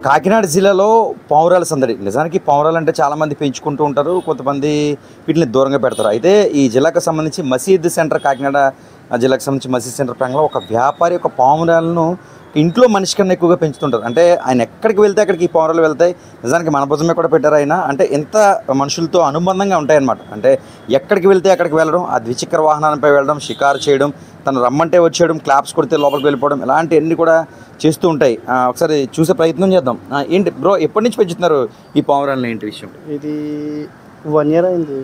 కాకినాడ జిల్లాలో పావురాల సందడి. నిజానికి పావురాలు అంటే చాలామంది పెంచుకుంటూ ఉంటారు, కొంతమంది వీటిని దూరంగా పెడతారు. అయితే ఈ జిల్లాకు సంబంధించి మసీద్ సెంటర్, కాకినాడ జిల్లాకు సంబంధించి మసీద్ సెంటర్ ప్రాంగంలో ఒక వ్యాపారి ఒక పావురాలను ఇంట్లో మనిషి కన్నా ఎక్కువగా పెంచుతుంటారు. అంటే ఆయన ఎక్కడికి వెళ్తే అక్కడికి ఈ పావురాలు వెళ్తాయి. నిజానికి మన భుజమే కూడా పెట్టారు ఆయన. అంటే ఎంత మనుషులతో అనుబంధంగా ఉంటాయన్నమాట. అంటే ఎక్కడికి వెళ్తే అక్కడికి వెళ్ళడం, ఆ ద్విచక్ర వాహనాలపై వెళ్ళడం, షికారు చేయడం, తను రమ్మంటే వచ్చేయడం, క్లాప్స్ కొడితే లోపలికి వెళ్ళిపోవడం, ఇలాంటివన్నీ కూడా చేస్తూ ఉంటాయి. ఒకసారి చూసే ప్రయత్నం చేద్దాం. ఏంటి బ్రో, ఎప్పటి నుంచి పెంచుతున్నారు ఈ పావురాలను? ఏంటి విషయం? ఇది 1 year అయింది.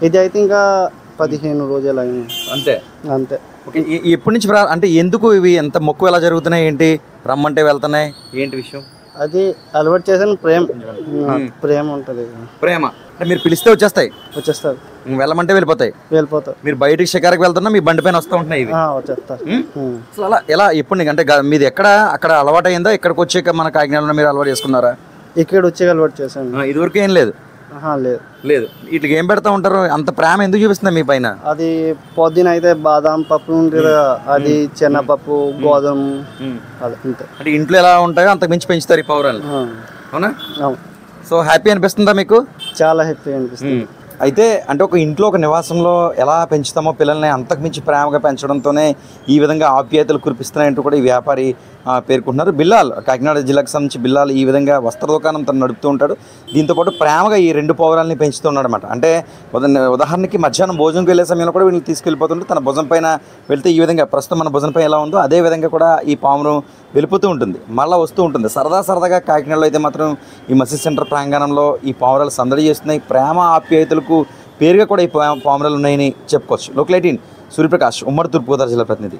ఇది అయితే ఇంకా 15 రోజులు అయింది. అంతే అంతే. ఓకే, ఎప్పటి నుంచి అంటే ఎందుకు ఇవి ఎంత మొక్కు ఎలా జరుగుతున్నాయి, ఏంటి రమ్మంటే వెళ్తున్నాయి, ఏంటి విషయం? అది అలవాటు చేసిన ప్రేమ ఉంటుంది. ప్రేమ అంటే మీరు పిలిస్తే వచ్చేస్తాయి, వచ్చేస్తారు. వెళ్ళమంటే వెళ్ళిపోతాయి. మీరు బయటికి షికారికి వెళ్తున్నా మీ బండి పైన వస్తూ ఉంటున్నాయి ఇవి. వచ్చేస్తారు. అసలు అలా ఎలా ఎప్పుడు అంటే మీది ఎక్కడ అక్కడ అలవాటు అయిందా? ఇక్కడికి వచ్చాక మన కాకినాడలో మీరు అలవాటు చేసుకున్నారా? ఇక్కడ వచ్చే అలవాటు చేశాను. ఇదివరకు ఏం లేదు? లేదు. వీటికి ఏం పెడతా ఉంటారు? అంత ప్రేమ ఎందుకు చూపిస్తుంది మీ పైన? అది పొద్దున అయితే బాదాం పప్పు ఉంటుంది, అది శనగపప్పు, గోధుమ, అంటే ఇంట్లో ఎలా ఉంటాయో అంతకు మించి పెంచుతారు ఈ పావురాలు. అవునా? సో హ్యాపీ అనిపిస్తుందా మీకు? చాలా హ్యాపీ అనిపిస్తుంది. అయితే అంటే ఒక ఇంట్లో ఒక నివాసంలో ఎలా పెంచుతామో పిల్లల్ని అంతకు మించి ప్రేమగా పెంచడంతోనే ఈ విధంగా ఆప్యాయతలు కురిపిస్తున్నాయంటూ కూడా ఈ వ్యాపారి పేర్కొంటున్నారు. బిల్లాల్, కాకినాడ జిల్లాకు సంబంధించి బిల్లాల్ ఈ విధంగా వస్త్ర దుకాణం తను నడుపుతూ ఉంటాడు. దీంతోపాటు ప్రేమగా ఈ 2 పావురాలని పెంచుతూ ఉన్నాడు అనమాట. అంటే ఉదాహరణకి మధ్యాహ్నం భోజనంకి వెళ్ళే సమయంలో కూడా వీళ్ళని తీసుకెళ్ళిపోతుంటే తన భుజం పైన వెళ్తే ఈ విధంగా ప్రస్తుతం మన భుజం పైన ఎలా ఉందో అదే విధంగా కూడా ఈ పావురం వెళ్ళిపోతూ ఉంటుంది, మళ్ళీ వస్తూ ఉంటుంది. సరదాగా కాకినాడలో అయితే మాత్రం ఈ మసీద్ సెంటర్ ప్రాంగణంలో ఈ పావురాలు సందడి చేస్తున్నాయి. ప్రేమ ఆప్యాయతలకు పేరుగా కూడా ఈ పావురాలు ఉన్నాయని చెప్పుకోవచ్చు. లోకల్ 18 సూర్యప్రకాష్, ఉమ్మడి తూర్పుగోదావరి జిల్లా ప్రతినిధి.